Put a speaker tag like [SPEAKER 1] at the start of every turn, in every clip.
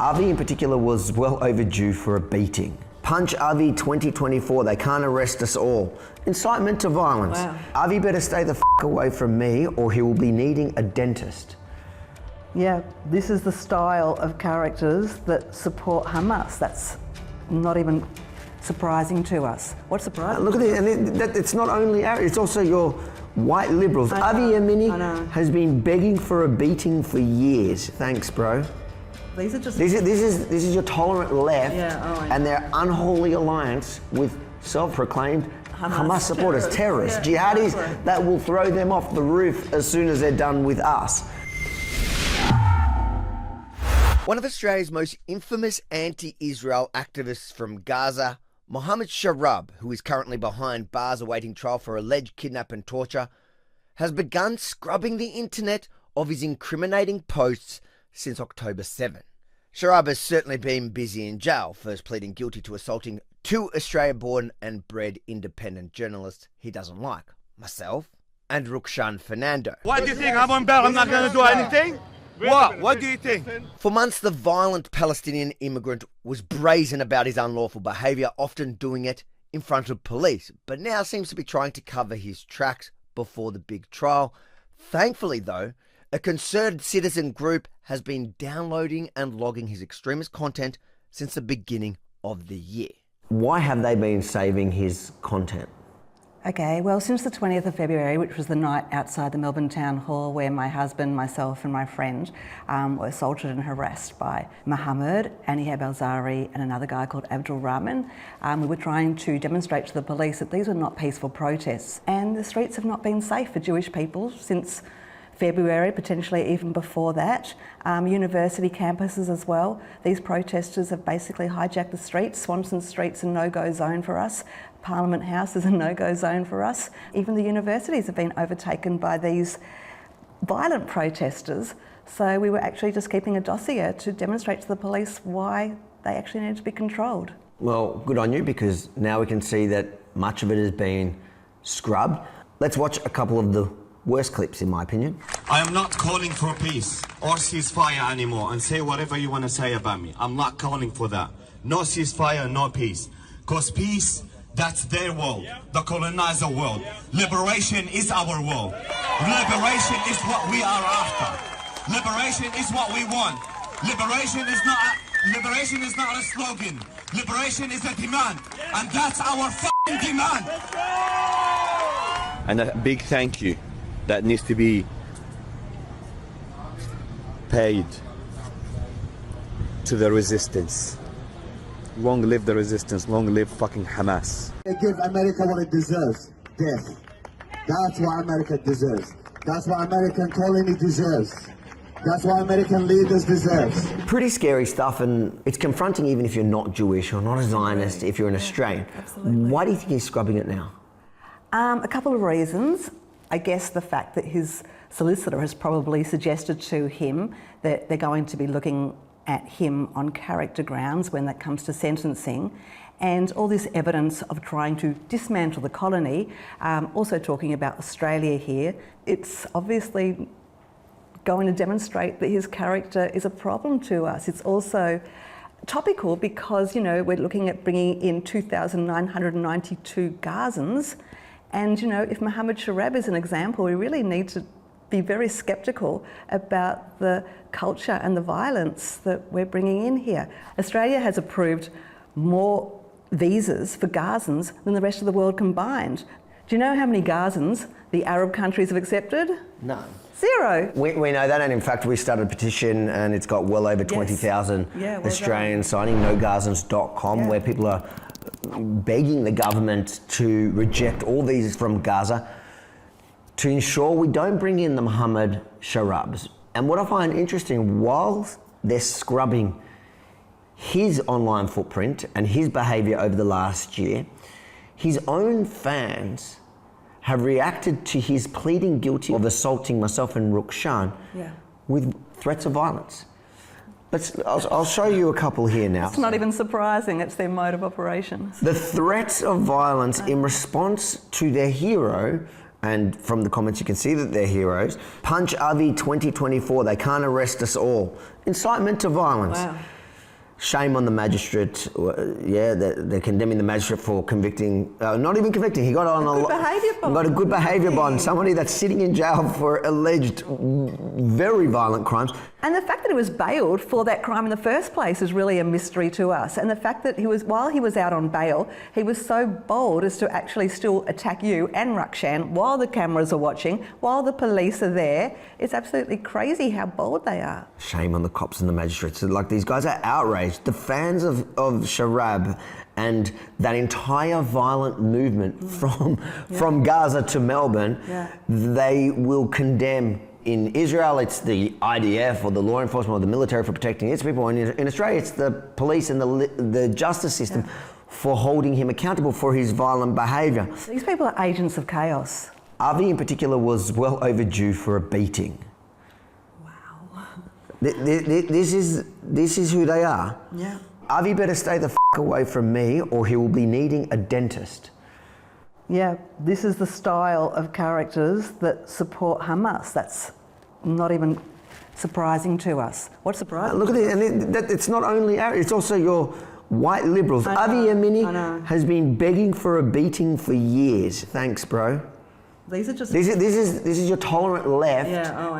[SPEAKER 1] Avi in particular was well overdue for a beating. Punch Avi 2024, they can't arrest us all. Incitement to violence.
[SPEAKER 2] Wow.
[SPEAKER 1] Avi better stay the f*** away from me or he will be needing a dentist.
[SPEAKER 2] Yeah, this is the style of characters that support Hamas. That's not even surprising to us. What's surprising?
[SPEAKER 1] Look at it, and it's not only Arab, it's also your white liberals. Avi Yemeni has been begging for a beating for years. Thanks, bro.
[SPEAKER 2] These are just...
[SPEAKER 1] This is your tolerant left and their unholy alliance with self-proclaimed Hamas supporters, terrorists, jihadis that will throw them off the roof as soon as they're done with us. One of Australia's most infamous anti-Israel activists from Gaza, Mohammed Sharab, who is currently behind bars awaiting trial for alleged kidnap and torture, has begun scrubbing the internet of his incriminating posts since October 7. Sharab has certainly been busy in jail, first pleading guilty to assaulting two Australia-born and bred independent journalists he doesn't like, myself and Rukshan Fernando.
[SPEAKER 3] What do you think? I'm on bail, I'm not going to do anything? What? What do you think?
[SPEAKER 1] For months, the violent Palestinian immigrant was brazen about his unlawful behaviour, often doing it in front of police, but now seems to be trying to cover his tracks before the big trial. Thankfully, though, a concerted citizen group has been downloading and logging his extremist content since the beginning of the year. Why have they been saving his content?
[SPEAKER 2] Okay, well, since the 20th of February, which was the night outside the Melbourne Town Hall where my husband, myself and my friend were assaulted and harassed by Mohammed, Anihab al-Zari and another guy called Abdul Rahman, we were trying to demonstrate to the police that these were not peaceful protests. And the streets have not been safe for Jewish people since February, potentially even before that. University campuses as well. These protesters have basically hijacked the streets. Swanston Street's a no-go zone for us. Parliament House is a no-go zone for us. Even the universities have been overtaken by these violent protesters. So we were actually just keeping a dossier to demonstrate to the police why they actually needed to be controlled.
[SPEAKER 1] Well, good on you, because now we can see that much of it has been scrubbed. Let's watch a couple of the worst clips, in my opinion.
[SPEAKER 4] I am not calling for peace or ceasefire anymore, and say whatever you want to say about me. I'm not calling for that. No ceasefire, no peace. Because peace, that's their world, the colonizer world. Liberation is our world. Liberation is what we are after. Liberation is what we want. Liberation is not a slogan. Liberation is a demand, and that's our fucking demand.
[SPEAKER 3] And a big thank you that needs to be paid to the resistance. Long live the resistance, long live fucking Hamas.
[SPEAKER 5] They give America what it deserves, death. That's what America deserves. That's what American colony deserves. That's what American leaders deserves.
[SPEAKER 1] Pretty scary stuff, and it's confronting even if you're not Jewish or not a Zionist, if you're an Australian.
[SPEAKER 2] Absolutely.
[SPEAKER 1] Why do you think he's scrubbing it now?
[SPEAKER 2] A couple of reasons. I guess the fact that his solicitor has probably suggested to him that they're going to be looking at him on character grounds when that comes to sentencing, and all this evidence of trying to dismantle the colony, also talking about Australia here, it's obviously going to demonstrate that his character is a problem to us. It's also topical because, you know, we're looking at bringing in 2,992 Gazans. And, you know, if Mohammed Sharab is an example, we really need to be very sceptical about the culture and the violence that we're bringing in here. Australia has approved more visas for Gazans than the rest of the world combined. Do you know how many Gazans the Arab countries have accepted?
[SPEAKER 1] None.
[SPEAKER 2] Zero.
[SPEAKER 1] We know that, and in fact we started a petition and it's got well over 20,000 Australians signing, nogazans.com, where people are begging the government to reject all visas from Gaza to ensure we don't bring in the Mohammed Sharabs. And what I find interesting, while they're scrubbing his online footprint and his behaviour over the last year, his own fans have reacted to his pleading guilty of assaulting myself and Rukshan with threats of violence. I'll show you a couple here now.
[SPEAKER 2] It's not even surprising, it's their mode of operation.
[SPEAKER 1] The threats of violence in response to their hero, and from the comments you can see that they're heroes, Punch Avi 2024, they can't arrest us all. Incitement to violence.
[SPEAKER 2] Wow.
[SPEAKER 1] Shame on the magistrate. They're condemning the magistrate for convicting, not even convicting, he got on got a good behaviour bond, somebody that's sitting in jail for alleged very violent crimes.
[SPEAKER 2] And the fact that he was bailed for that crime in the first place is really a mystery to us. And the fact that while he was out on bail, he was so bold as to actually still attack you and Rukshan while the cameras are watching, while the police are there. It's absolutely crazy how bold they are.
[SPEAKER 1] Shame on the cops and the magistrates. Like, these guys are outraged. The fans of Sharab and that entire violent movement from Gaza to Melbourne, they will condemn. In Israel, it's the IDF or the law enforcement or the military for protecting its people. And in Australia, it's the police and the justice system for holding him accountable for his violent behaviour.
[SPEAKER 2] These people are agents of chaos.
[SPEAKER 1] Avi in particular was well overdue for a beating.
[SPEAKER 2] Wow.
[SPEAKER 1] This is who they are.
[SPEAKER 2] Yeah.
[SPEAKER 1] Avi better stay the away from me or he will be needing a dentist.
[SPEAKER 2] Yeah, this is the style of characters that support Hamas. That's not even surprising to us. What's surprising?
[SPEAKER 1] Look at it, and it's not only Arab, it's also your white liberals. Avi Yemini has been begging for a beating for years. Thanks, bro.
[SPEAKER 2] These are just...
[SPEAKER 1] This is your tolerant left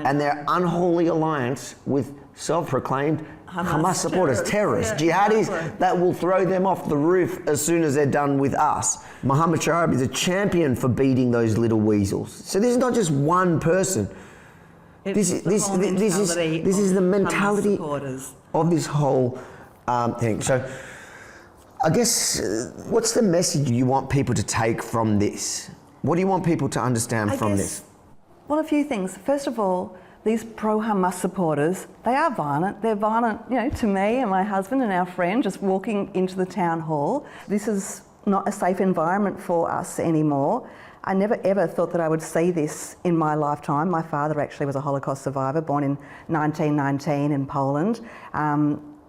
[SPEAKER 1] and their unholy alliance with self-proclaimed Hamas supporters, terrorists, jihadis that will throw them off the roof as soon as they're done with us. Mohammed Sharab is a champion for beating those little weasels. So this is not just one person. This is the mentality of this whole thing. So I guess what's the message you want people to take from this? What do you want people to understand from this?
[SPEAKER 2] Well, a few things. First of all, these pro-Hamas supporters, they are violent. They're violent, you know, to me and my husband and our friend just walking into the town hall. This is not a safe environment for us anymore. I never ever thought that I would see this in my lifetime. My father actually was a Holocaust survivor, born in 1919 in Poland.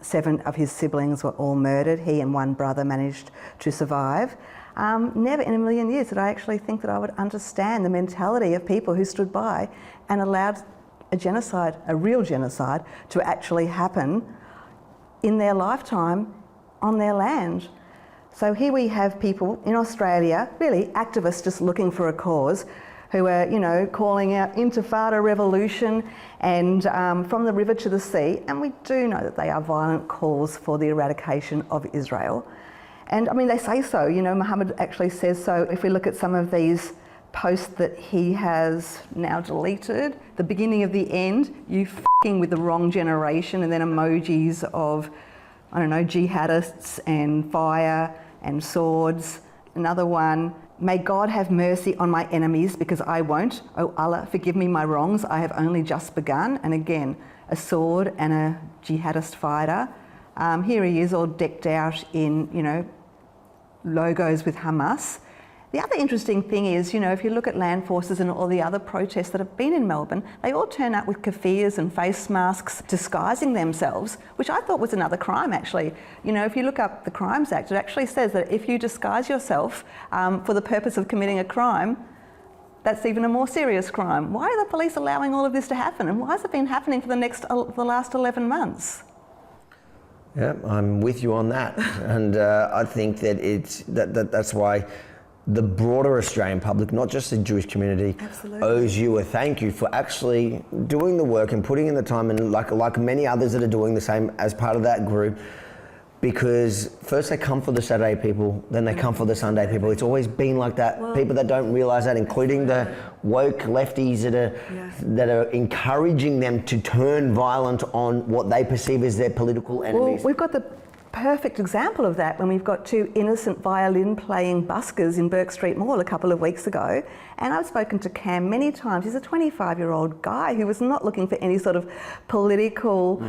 [SPEAKER 2] 7 of his siblings were all murdered. He and 1 brother managed to survive. Never in a million years did I actually think that I would understand the mentality of people who stood by and allowed a genocide, a real genocide, to actually happen in their lifetime on their land. So here we have people in Australia, really activists just looking for a cause, who are, you know, calling out intifada revolution and from the river to the sea. And we do know that they are violent calls for the eradication of Israel. And I mean, they say so, you know, Mohammed actually says so. If we look at some of these post that he has now deleted, the beginning of the end, you f***ing with the wrong generation, and then emojis of, I don't know, jihadists and fire and swords. Another one, may God have mercy on my enemies because I won't. Oh Allah, forgive me my wrongs, I have only just begun. And again, a sword and a jihadist fighter. Here he is all decked out in, you know, logos with Hamas. The other interesting thing is, you know, if you look at land forces and all the other protests that have been in Melbourne, they all turn up with keffiyehs and face masks disguising themselves, which I thought was another crime actually. You know, if you look up the Crimes Act, it actually says that if you disguise yourself for the purpose of committing a crime, that's even a more serious crime. Why are the police allowing all of this to happen? And why has it been happening for the last 11 months?
[SPEAKER 1] Yeah, I'm with you on that. And I think that that's why the broader Australian public, not just the Jewish community, owes you a thank you for actually doing the work and putting in the time, and like many others that are doing the same as part of that group. Because first they come for the Saturday people, then they come for the Sunday people. It's always been like that. Well, people that don't realise that, including the woke lefties that are encouraging them to turn violent on what they perceive as their political enemies.
[SPEAKER 2] Well, we've got the perfect example of that when we've got 2 innocent violin-playing buskers in Bourke Street Mall a couple of weeks ago. And I've spoken to Cam many times. He's a 25-year-old guy who was not looking for any sort of political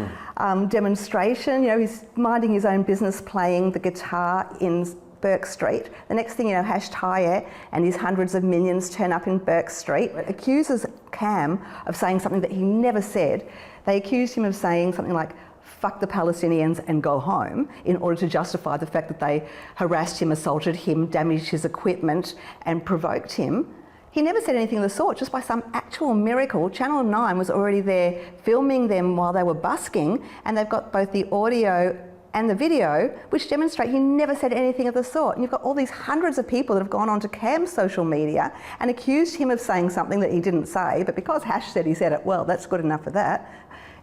[SPEAKER 2] demonstration. You know, he's minding his own business, playing the guitar in Bourke Street. The next thing you know, Hash Taye and his hundreds of minions turn up in Bourke Street. It accuses Cam of saying something that he never said. They accused him of saying something like, fuck the Palestinians and go home, in order to justify the fact that they harassed him, assaulted him, damaged his equipment and provoked him. He never said anything of the sort. Just by some actual miracle, Channel 9 was already there filming them while they were busking, and they've got both the audio and the video, which demonstrate he never said anything of the sort. And you've got all these hundreds of people that have gone onto Cam's social media and accused him of saying something that he didn't say, but because Hash said he said it, well, that's good enough for that.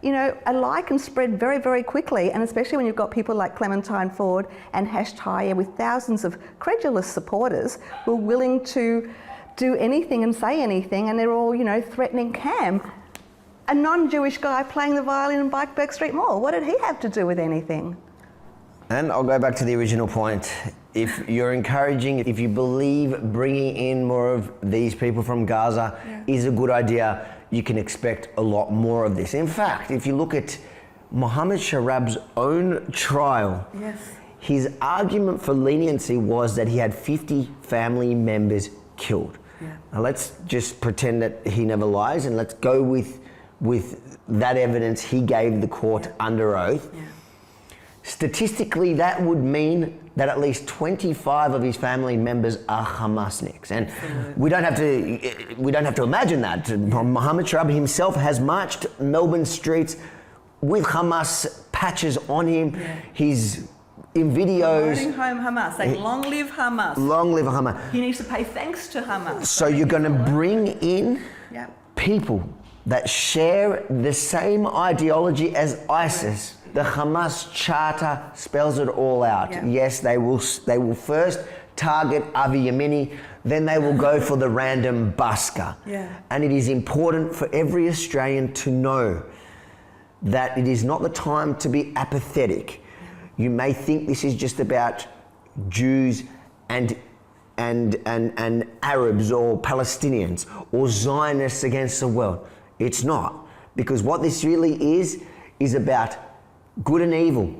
[SPEAKER 2] You know, a lie can spread very, very quickly, and especially when you've got people like Clementine Ford and Hash Tyre with thousands of credulous supporters who are willing to do anything and say anything, and they're all, you know, threatening Cam, a non-Jewish guy playing the violin in Bikeberg Street Mall. What did he have to do with anything?
[SPEAKER 1] And I'll go back to the original point. If you're encouraging, if you believe bringing in more of these people from Gaza is a good idea, you can expect a lot more of this. In fact, if you look at Mohammed Sharab's own trial, his argument for leniency was that he had 50 family members killed. Now let's just pretend that he never lies, and let's go with that evidence he gave the court under oath. Statistically, that would mean that at least 25 of his family members are Hamasniks, and we don't have to imagine that. Mohammed Sharab himself has marched Melbourne streets with Hamas patches on him. He's in videos.
[SPEAKER 2] Voting home Hamas, saying long live Hamas.
[SPEAKER 1] Long live Hamas.
[SPEAKER 2] He needs to pay thanks to Hamas.
[SPEAKER 1] So you're going to bring in people that share the same ideology as ISIS. The Hamas charter spells it all out. Yes, they will first target Avi Yemeni, then they will go for the random busker. And it is important for every Australian to know that it is not the time to be apathetic. You may think this is just about Jews and Arabs or Palestinians or Zionists against the world. It's not, because what this really is about good and evil.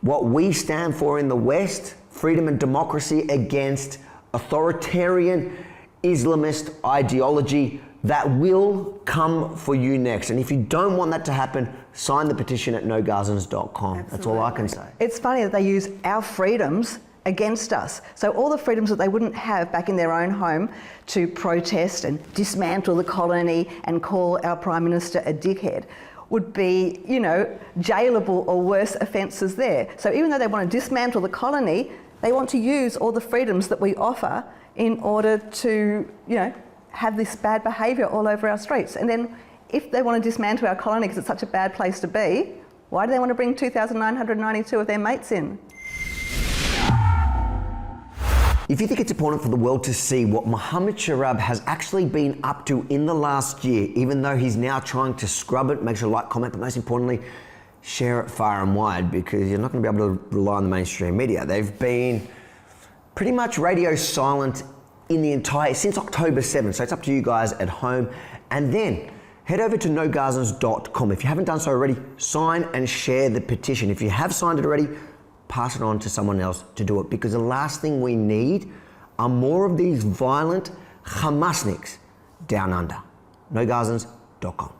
[SPEAKER 1] What we stand for in the West, freedom and democracy against authoritarian Islamist ideology that will come for you next. And if you don't want that to happen, sign the petition at nogazans.com. That's all I can say.
[SPEAKER 2] It's funny that they use our freedoms against us. So all the freedoms that they wouldn't have back in their own home to protest and dismantle the colony and call our Prime Minister a dickhead would be, you know, jailable or worse offences there. So even though they want to dismantle the colony, they want to use all the freedoms that we offer in order to, you know, have this bad behaviour all over our streets. And then if they want to dismantle our colony because it's such a bad place to be, why do they want to bring 2,992 of their mates in?
[SPEAKER 1] If you think it's important for the world to see what Mohammed Sharab has actually been up to in the last year, even though he's now trying to scrub it, make sure to like, comment, but most importantly, share it far and wide, because you're not going to be able to rely on the mainstream media. They've been pretty much radio silent since October 7th, so it's up to you guys at home. And then head over to nogazans.com. If you haven't done so already, sign and share the petition. If you have signed it already, pass it on to someone else to do it, because the last thing we need are more of these violent Hamasniks down under. nogazans.com.